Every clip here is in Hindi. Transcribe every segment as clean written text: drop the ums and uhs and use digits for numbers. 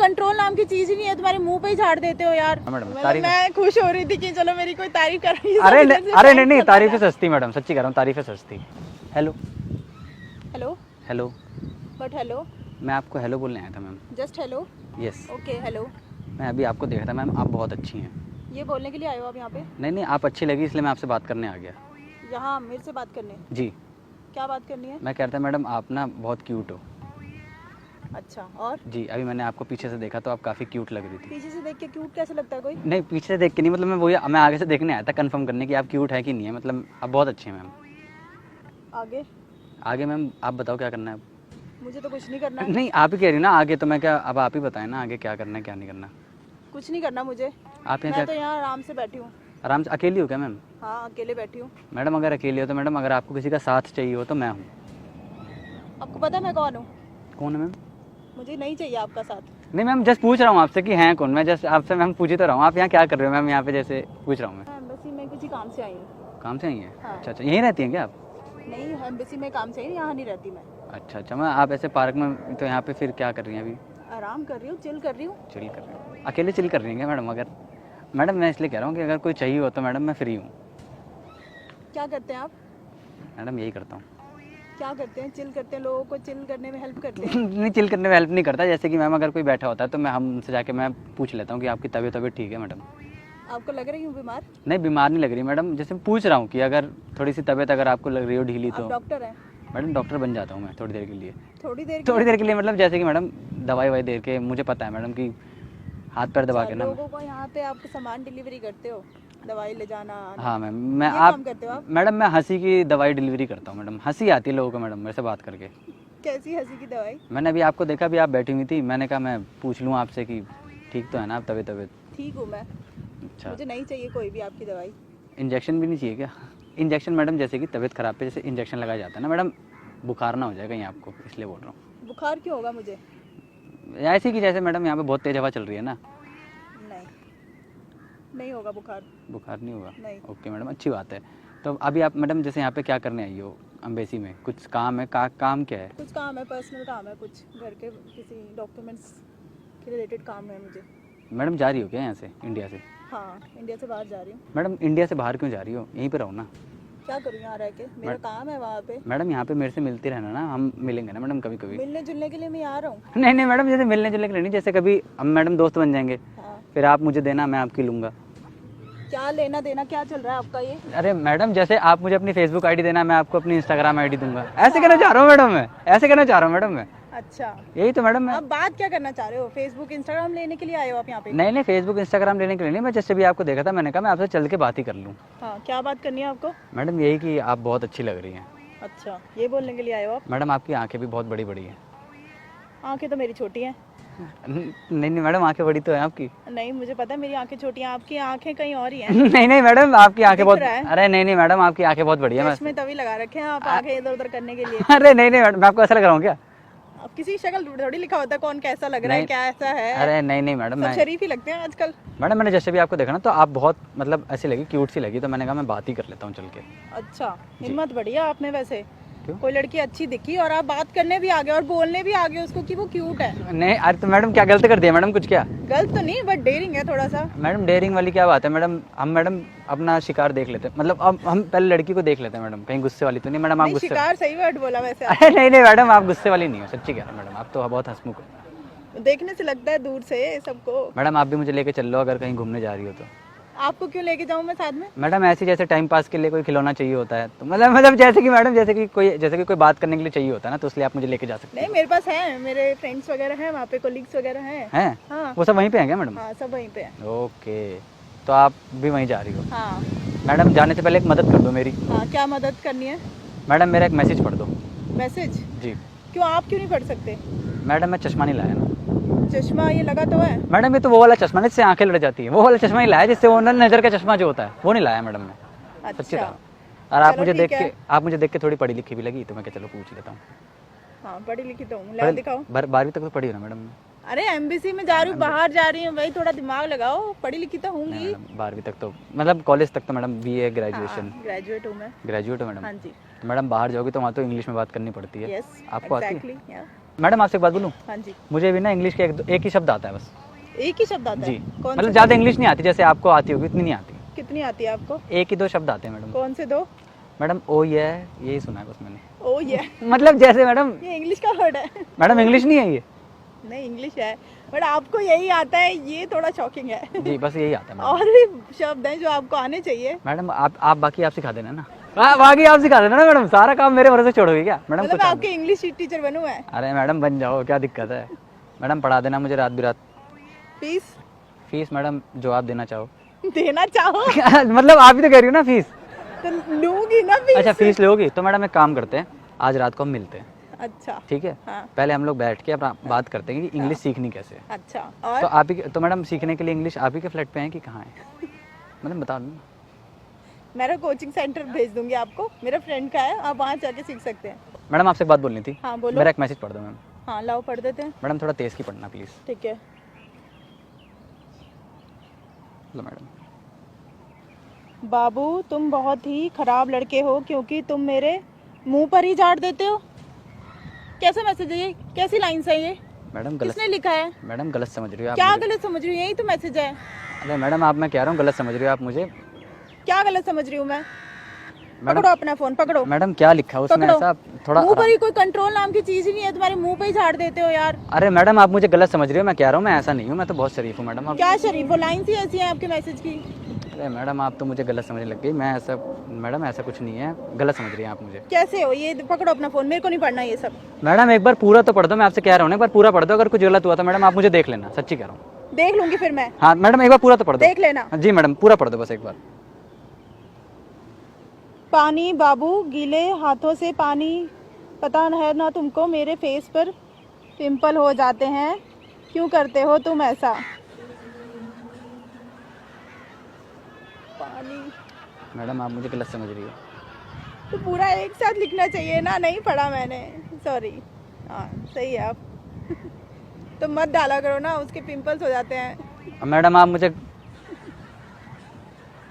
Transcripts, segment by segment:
कंट्रोल नाम की चीज ही नहीं है, तुम्हारे मुंह पे ही झाड़ देते हो यार। मैडम मतलब मैं खुश हो रही थी कि चलो मेरी कोई तारीफ कर रही है। अरे नहीं तारीफें सस्ती मैडम, सच्ची कह रहा हूँ, तारीफें सस्ती। Hello hello hello, but hello, मैं आपको हेलो बोलने आया था ma'am. Just hello. Yes, okay hello. मैं अभी आपको देख रहा था मैम, आप बहुत अच्छी हैं। ये बोलने के लिए आए हो आप यहाँ पे? नहीं आप अच्छी लगी इसलिए मैं आपसे बात करने आ गया। यहाँ मेरे से बात करने? जी, क्या बात करनी है? मैं कह रहा था मैडम आप ना बहुत क्यूट हो। अच्छा, और जी, अभी मैंने आपको पीछे से देखा तो आप काफ़ी क्यूट लग रही थी। पीछे से देख के क्यूट कैसे लगता है कोई? नहीं पीछे से देख के नहीं, मतलब मैं आगे से देखने आया था कंफर्म करने की आप क्यूट है कि नहीं है, मतलब आप बहुत अच्छे हैं मैम। आगे? आगे मैम आप बताओ क्या करना है। मुझे तो कुछ नहीं करना है। नहीं आप ही कह रही ना आगे, तो मैं क्या, अब आप ही बताएं ना आगे क्या करना है क्या नहीं करना। कुछ नहीं करना मुझे। आप यहाँ मैं क्या तो यहाँ आराम से बैठी हूँ। आराम से अकेली हो क्या मैम? हाँ अकेले बैठी हूँ। मैडम अगर अकेली हो तो मैडम, अगर आपको किसी का साथ चाहिए हो तो मैं हूँ। आपको पता है मैं कौन हूँ? कौन है मैम? मुझे नहीं चाहिए आपका साथ। नहीं मैम जस्ट पूछ रहा हूँ आपसे कि हैं कौन, मैं जस्ट आपसे मैम पूछ ही तो रहा हूँ। आप यहाँ क्या कर रहे हो मैम, यहाँ पे जैसे पूछ रहा हूँ मैं। एम्बेसी में किसी काम से आई हूँ। काम से आई हैं? हाँ। अच्छा यहीं रहती हैं क्या आप? नहीं एम्बेसी में काम से ही, यहाँ नहीं रहती मैं। अच्छा मैं आप ऐसे पार्क में, तो यहाँ पे फिर क्या कर रही हैं अभी? आराम कर रही हूँ, चिल कर रही हूँ। चिल कर रही हूँ? अकेले चिल कर रही हैं क्या मैडम? अगर मैडम मैं इसलिए कह रहा हूँ कि अगर कोई चाहिए हो तो मैडम मैं फ्री हूँ। क्या करते हैं आप? मैडम यही करता हूँ। क्या करते हैं? चिल करते हैं, लोगों को चिल करने में हेल्प करते हैं। नहीं चिल करने में हेल्प नहीं करता, जैसे कि मैम अगर कोई बैठा होता है तो मैं हमसे जाके मैं पूछ लेता हूँ कि आपकी तबीयत ठीक है मैडम। आपको लग रही हूँ बीमार? नहीं बीमार नहीं लग रही मैडम, जैसे पूछ रहा हूँ कि अगर थोड़ी सी तबीयत अगर आपको लग रही हो ढीली तो। आप डॉक्टर हैं? मैडम डॉक्टर बन जाता हूँ मैं थोड़ी देर के लिए। थोड़ी देर के लिए मतलब जैसे कि मैडम दवाई ववाई दे के, मुझे पता है मैडम कि हाथ पैर दबा के ना। लोगों को यहाँ पे आप सामान डिलीवरी करते हो, दवाई ले जाना? हाँ मैम मैं ये आप काम करते हो आप? मैडम मैं हंसी की दवाई डिलीवरी करता हूँ मैडम, हंसी आती है लोगों को मैडम मेरे से बात करके। कैसी हंसी की दवाई? मैंने अभी आपको देखा, भी आप बैठी हुई थी, मैंने कहा मैं पूछ लूँ आपसे कि ठीक तो है ना आप, तबीयत? ठीक हूँ मैं। अच्छा मुझे नहीं चाहिए कोई भी आपकी दवाई। इंजेक्शन भी नहीं चाहिए क्या? इंजेक्शन मैडम जैसे कि तबीयत खराब पे जैसे इंजेक्शन लगाया जाता है ना मैडम, बुखार ना हो जाए कहीं आपको, इसलिए बोल रहा हूँ। बुखार क्यों होगा मुझे? ऐसे कि जैसे मैडम यहाँ पे बहुत तेज हवा चल रही है ना। नहीं, नहीं होगा बुखार। बुखार नहीं होगा? नहीं। ओके मैडम अच्छी बात है। तो अभी आप मैडम जैसे यहाँ पे क्या करने आई हो अम्बेसी में? कुछ काम है? काम क्या है? कुछ काम है, पर्सनल काम है, कुछ घर के किसी डॉक्यूमेंट्स के रिलेटेड काम है मुझे। मैडम जा रही हो क्या यहाँ से, इंडिया से? हाँ इंडिया से बाहर जा रही हूँ। मैडम इंडिया से बाहर क्यों जा रही हो, यहीं पे रहो ना। क्या करूँ यहाँ रह के, मेरा काम है वहाँ पे। मैडम यहाँ पे मेरे से मिलती रहना ना, हम मिलेंगे ना मैडम कभी कभी। मिलने जुलने के लिए मैं आ रहा हूँ। नहीं मैडम जैसे मिलने जुलने के लिए नहीं, जैसे कभी हम मैडम दोस्त बन जाएंगे। हाँ। फिर आप मुझे देना, मैं आपकी लूँगा। क्या लेना देना क्या चल रहा है आपका ये? अरे मैडम जैसे आप मुझे अपनी फेसबुक आईडी देना, मैं आपको अपनी इंस्टाग्राम आईडी दूंगा, ऐसे कहना चाह रहा हूँ मैडम मैं, ऐसे कहना चाह रहा हूँ मैडम मैं। अच्छा यही तो मैडम मैं। आप बात क्या करना चाह रहे हो? फेसबुक इंस्टाग्राम लेने के लिए आए हो आप यहाँ पे? नहीं फेसबुक इंस्टाग्राम लेने के लिए नहीं, मैं जैसे भी आपको देखा था मैंने कहा मैं आपसे चल के बात ही कर लूँ। हाँ क्या बात करनी है आपको? मैडम यही कि आप बहुत अच्छी लग रही हैं। अच्छा ये बोलने के लिए आए हो आप? मैडम आपकी आंखें भी बहुत बड़ी बड़ी हैं। आंखें तो मेरी छोटी हैं। नहीं मैडम आंखें बड़ी तो है आपकी। नहीं मुझे पता है मेरी आंखें छोटी हैं, आपकी आंखें कहीं और ही हैं। नहीं मैडम आपकी आंखें बहुत, दिख रहा है। अरे नहीं मैडम आपकी आंखें बहुत बढ़िया है। चश्मे तभी लगा रखे हैं आप आंखें इधर उधर करने के लिए। अरे नहीं मैडम मैं आपको ऐसा लग रहा हूँ क्या? अब किसी शक्ल थोड़ी लिखा होता है कौन कैसा लग रहा है, क्या ऐसा है? अरे नहीं मैडम सब मैं, शरीफ ही लगते हैं आजकल। मैडम मैंने जैसे भी आपको देखा ना तो आप बहुत मतलब ऐसी लगी, क्यूट सी लगी, तो मैंने कहा मैं बात ही कर लेता हूँ चल के। अच्छा हिम्मत बढ़िया आप में वैसे। क्यों? कोई लड़की अच्छी दिखी और आप बात करने भी आ गए और बोलने भी आ गए उसको कि वो क्यूट है। नहीं अरे तो मैडम क्या गलत कर दिया मैडम कुछ? क्या गलत तो नहीं बट डेयरिंग है थोड़ा सा। मैडम डेयरिंग वाली क्या बात है मैडम, हम मैडम अपना शिकार देख लेते हैं, मतलब अब हम पहले लड़की को देख लेते हैं मैडम, कहीं गुस्से वाली तो नहीं मैडम? आप नहीं, गुस्से? शिकार सही वर्ड बोला वैसे। अरे नहीं मैडम आप गुस्से वाली नहीं हो, सच्ची कह रहा हूँ मैडम, आप तो बहुत हंसमुख हो। देखने से लगता है दूर से सबको। मैडम आप भी मुझे लेके चल लो अगर कहीं घूमने जा रही हो तो। आपको क्यों लेके जाऊं मैं साथ में? मैडम ऐसे जैसे टाइम पास के लिए कोई खिलौना चाहिए होता है तो मतलब जैसे कि मैडम जैसे कि कोई बात करने के लिए चाहिए होता है ना, तो इसलिए आप मुझे लेके जा सकते नहीं मेरे पास है, मेरे फ्रेंड्स वगैरह हैं वहाँ पे, कोलिग्स वगैरह हैं। हैं? हाँ वो सब वहीं पे हैं क्या मैडम? हाँ सब वहीं पे हैं। ओके तो आप भी वहीं जा रही हो? हाँ। मैडम जाने से पहले एक मदद कर दो मेरी। हाँ क्या मदद करनी है? मैडम मेरा एक मैसेज पढ़ दो। मैसेज? जी। क्यों आप क्यों नहीं पढ़ सकते? मैडम मैं चश्मा नहीं लाया ना। चश्मा ये लगा तो है। मैडम ये तो वो वाला चश्मा है जिससे आंखें लड़ जाती है, वो वाला चश्मा ही लाया जिससे वो नजर का चश्मा जो होता है वो नहीं लाया मैडम मैं, सच्ची अच्छा बात। और आप मुझे देख के थोड़ी पढ़ी लिखी भी लगी तो मैं क्या चलो पूछ लेता हूँ। हाँ पढ़ी लिखी तो हूँ, ला दिखाओ। 12वीं तक तो पढ़ी हो ना मैडम? अरे एमबीसी में जा रही हूँ, बाहर जा रही हूँ, वही थोड़ा दिमाग लगाओ, पढ़ी लिखी तो होंगी। 12वीं तक तो मतलब कॉलेज तक तो मैडम बीए ग्रेजुएशन। ग्रेजुएट हूँ मैं। ग्रेजुएट हो मैडम? हाँ जी। तो मैडम बाहर जाओगी तो वहाँ तो इंग्लिश में बात करनी पड़ती है। यस आपको आती है? एग्जैक्टली। मैडम आपसे एक बात बोलूँ, हाँ जी। मुझे भी ना इंग्लिश के एक ही शब्द आता है बस। एक ही शब्द आता जी, है? कौन मतलब से? ज़्यादा इंग्लिश नहीं आती, जैसे आपको आती होगी इतनी नहीं आती। कितनी आती है आपको? एक ही दो शब्द आते हैं मैडम। कौन से दो? मैडम ओ ये यही सुना है बस मैंने। ओ ये मतलब जैसे मैडम, ये इंग्लिश का वर्ड है? मैडम इंग्लिश नहीं है ये। नहीं, इंग्लिश है, बट आपको यही आता है, ये थोड़ा शॉकिंग है। जी बस यही आता है मैडम। और भी शब्द हैं जो आपको आने चाहिए। मैडम आप बाकी आप सिखा देना ना। बाकी आप सिखा देना ना मैडम, सारा काम मेरे भरोसे छोड़ोगे क्या मैडम? मतलब कुछ आपके इंग्लिश टीचर बनूं मैं? अरे मैडम बन जाओ, क्या दिक्कत है मैडम, पढ़ा देना मुझे रात बिरात। फीस? फीस मैडम जो आप देना चाहो। देना चाहो मतलब आप ही तो कह रही हो ना फीस। तो लूंगी ना फीस। अच्छा फीस लोगी तो मैडम एक काम करते हैं, आज रात को हम मिलते हैं, अच्छा ठीक है? हाँ। पहले हम लोग बैठ के अपना बात करते हैं कि इंग्लिश सीखनी कैसे है। अच्छा, तो और आप ही तो मैडम सीखने के लिए इंग्लिश आप ही के फ्लैट पे हैं कि कहाँ है? मतलब बता दो। मेरा कोचिंग सेंटर भेज दूंगी आपको, मेरा फ्रेंड का है, आप वहाँ जाके सीख सकते हैं। मैडम आपसे एक बात बोलनी थी। हाँ बोलो। मेरा एक मैसेज पढ़ दो मैम। हाँ लाओ पढ़ देते हैं। मैडम थोड़ा तेज़ की पढ़ना प्लीज़। ठीक है। लो मैडम। बाबू तुम बहुत ही खराब लड़के हो क्योंकि तुम मेरे मुंह पर ही झाड़ देते हो। कैसा मैसेज है ये? कैसी लाइन्स है ये? मैडम गलत, किसने लिखा है? मैडम गलत समझ रही हो आप क्या मुझे। गलत समझ रही हूँ? यही तो मैसेज है। अरे मैडम आप, मैं कह रहा हूँ गलत समझ रही हो आप मुझे। क्या गलत समझ रही हूँ मैं? मैडम पकड़ो अपना फोन, पकड़ो। मैडम क्या लिखा है उसमें पकड़ो। ऐसा थोड़ा मुंह पर ही कोई कंट्रोल नाम की चीज ही नहीं है, तुम्हारे मुंह पे ही झाड़ देते हो यार। अरे मैडम आप मुझे गलत समझ रही हो, मैं कह रहा हूँ मैं ऐसा नहीं हूँ, मैं तो बहुत शरीफ हूँ मैडम। आप क्या शरीफ हो? लाइन्स ही ऐसी हैं आपके मैसेज की। अरे मैडम आप तो मुझे गलत समझने लग गई, मैं ऐसा, मैडम ऐसा कुछ नहीं है, गलत समझ रही हैं आप मुझे। कैसे हो? ये पकड़ो अपना फोन, मेरे को नहीं पढ़ना ये सब। मैडम एक बार पूरा तो पढ़ दो, मैं आपसे कह रहा हूँ ना, एक बार पूरा पढ़ दो, अगर कुछ गलत हुआ तो मैडम आप मुझे देख लेना, सच्ची कह रहा हूँ। देख लूंगी फिर मैं। हाँ मैडम एक बार पूरा तो पढ़ दो। देख लेना। जी मैडम पूरा पढ़ दो बस एक बार। पानी बाबू, गीले हाथों से पानी, पता है ना तुमको मेरे फेस पर पिंपल हो जाते हैं, क्यों करते हो तुम ऐसा? पानी मैडम आप मुझे गलत समझ रही हो। तो पूरा एक साथ लिखना चाहिए ना, नहीं पढ़ा मैंने, सॉरी। हाँ सही है आप तो मत डाला करो ना, उसके पिंपल्स हो जाते हैं। मैडम आप मुझे,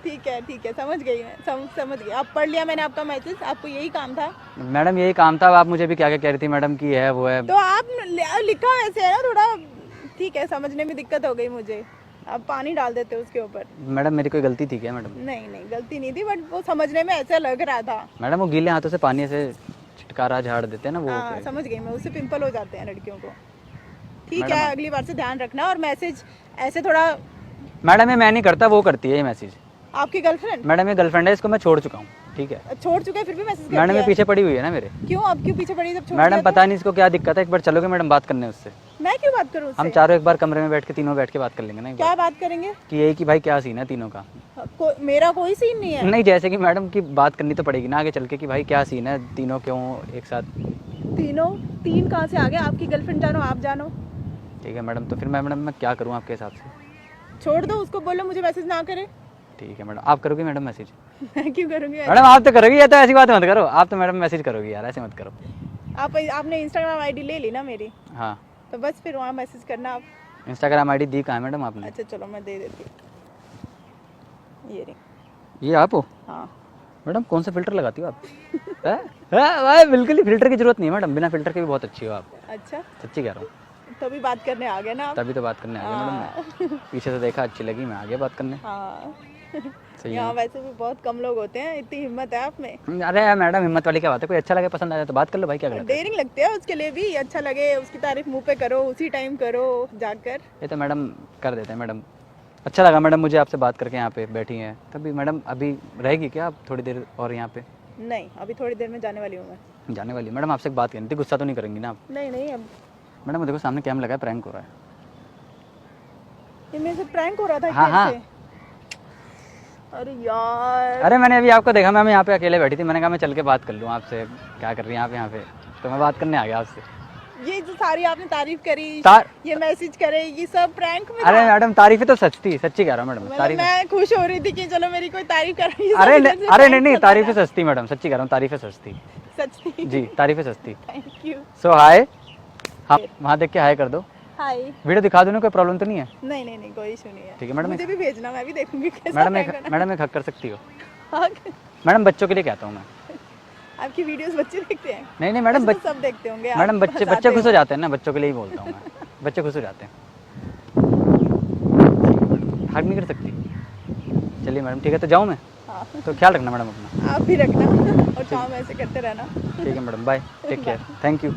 ठीक है, समझ गई मैं, समझ गई। आप पढ़ लिया मैंने आपका मैसेज, आपको यही काम था। मैडम यही काम था, आप मुझे भी क्या क्या कह रही थी मैडम की है वो है। तो आप लिखा वैसे है ना थोड़ा, ठीक है, समझने में दिक्कत हो गई मुझे। आप पानी डाल देते हो उसके ऊपर। मैडम मेरी कोई गलती थी क्या मैडम? नहीं गलती नहीं थी, बट वो समझने में ऐसा लग रहा था। मैडम वो गीले हाथों से पानी से छिटकारा झाड़ देते हैं ना वो। हाँ समझ गई मैं, उससे पिंपल हो जाते हैं लड़कियों को। ठीक मैडम, है, अगली बार से ध्यान रखना। और मैसेज ऐसे थोड़ा। मैडम ये मैं नहीं करता, वो करती है ये मैसेज। आपकी गर्लफ्रेंड? मैडम ये गर्लफ्रेंड है, इसको मैं छोड़ चुका हूँ, ठीक है? छोड़ चुके हैं फिर भी मैसेज कर मैडम दिया ये पीछे पड़ी हुई है ना मेरे। क्यों? अब क्यों पीछे पड़ी? जब छोड़ मैडम दिया तो? पता नहीं इसको क्या दिक्कत है, एक बार चलोगे मैडम बात करने उससे? मैं क्यों बात करूं उससे? हम चारों एक बार कमरे में बैठ के तीनों बैठ के बात कर लेंगे ना एक क्या बार, बात करेंगे? कि यही कि भाई क्या सीन है तीनों का। मेरा कोई सीन नहीं है। नहीं जैसे कि मैडम की बात करनी तो पड़ेगी ना आगे चल के, कि भाई क्या सीन है, तीनों क्यों एक साथ? तीनों? तीन कहाँ से आ गए? आपकी गर्लफ्रेंड जानो, आप जानो। ठीक है मैडम, तो फिर मैडम मैं क्या करूँ आपके हिसाब से? छोड़ दो उसको, बोलो मुझे मैसेज ना करे। ठीक है मैडम, आप करोगे मैडम मैसेज? मैं क्यों करूँगी? मैडम आप तो करोगी, ये तो ऐसी बात मत करो, आप तो मैडम मैसेज करोगी यार, ऐसे मत करो। आपने इंस्टाग्राम आईडी ले ली ना मेरी, हाँ तो बस फिर वहाँ मैसेज करना आप। इंस्टाग्राम आईडी दी कहाँ है मैडम आपने? अच्छा चलो मैं दे देती हूँ, ये रही। ये आप हो? हाँ। मैडम कौन सा फिल्टर लगाती हो आप? भाई बिल्कुल ही फिल्टर की जरूरत नहीं है मैडम, बिना फिल्टर के भी बहुत अच्छी हो आप, अच्छा सच्ची कह रहा हूँ। तभी बात करने आ गए ना आप। तभी तो बात करने आ गया मैडम मैं, पीछे से देखा अच्छी लगी, मैं आ गया बात करने। हाँ सही यहाँ है। वैसे भी बहुत कम लोग होते हैं, इतनी हिम्मत है आप में। अरे यार मैडम हिम्मत वाली क्या बात है, कोई अच्छा लगे पसंद आया तो बात कर लो भाई, क्या गलत है? डेयरिंग लगते हैं उसके लिए भी, अच्छा लगे उसकी तारीफ मुंह पे करो, उसी टाइम करो जाकर। ये तो मैडम कर देते हैं मैडम। अच्छा लगा मैडम मुझे आपसे बात करके, यहाँ पे बैठी हैं तभी। मैडम अभी रहेगी क्या आप थोड़ी देर और यहाँ पे? नहीं अभी थोड़ी देर में जाने वाली हूँ मैं। जाने वाली? मैडम आपसे एक बात करनी थी, गुस्सा तो नहीं करेंगी ना आप? नहीं अब मैडम देखो सामने कैम लगा है, प्रैंक हो रहा है। ये मेरे से प्रैंक हो रहा था? हाँ, हाँ। कैसे? अरे यार। अरे मैंने अभी आपको देखा, मैं यहाँ पे अकेले बैठी थी, मैंने कहा मैं चल के बात कर लूँ आपसे, क्या कर रही हैं आप यहाँ पे, तो मैं बात करने आ गया आपसे। ये जो सारी आपने तारीफ करी, ये मैसेज करे, ये सब प्रैंक में अरे था? मैडम तारीफें तो सच थी, सच्ची कह रहा हूँ मैडम, मतलब तारीफ। मैं खुश हो रही थी कि चलो मेरी कोई तारीफ कर रही है। अरे नहीं तारीफें सच थी मैडम, सच्ची कह रहा हूँ, तारीफें सच थी। सच थी? जी तारीफें सच थी। Thank you. सो हाय, हाँ वहाँ देख के हाय कर दो। हाय। वीडियो दिखा दूँ ना, कोई प्रॉब्लम तो नहीं है? नहीं कोई इशू नहीं है। ठीक है मैडम। मुझे भी भेजना, मैं भी देखूंगी कैसा मैडम prank करना है। मैडम एक हक कर सकती हो? हाँ। मैडम बच्चों के लिए कहता हूँ मैं, आपकी वीडियोस बच्चे देखते हैं? नहीं नहीं मैडम, वैसे तो सब देखते होंगे। आप मैडम बच्चे हँसाते खुश हो हो। जाते हैं ना, बच्चों के लिए ही बोलता हूँ मैं। बच्चे खुश हो जाते हैं। हग नहीं कर सकती? चलिए मैडम ठीक है, तो जाऊँ मैं? हाँ, तो ख्याल रखना मैडम अपना। आप भी रखना और काम ऐसे करते रहना। ठीक है madam, bye, take care, thank you.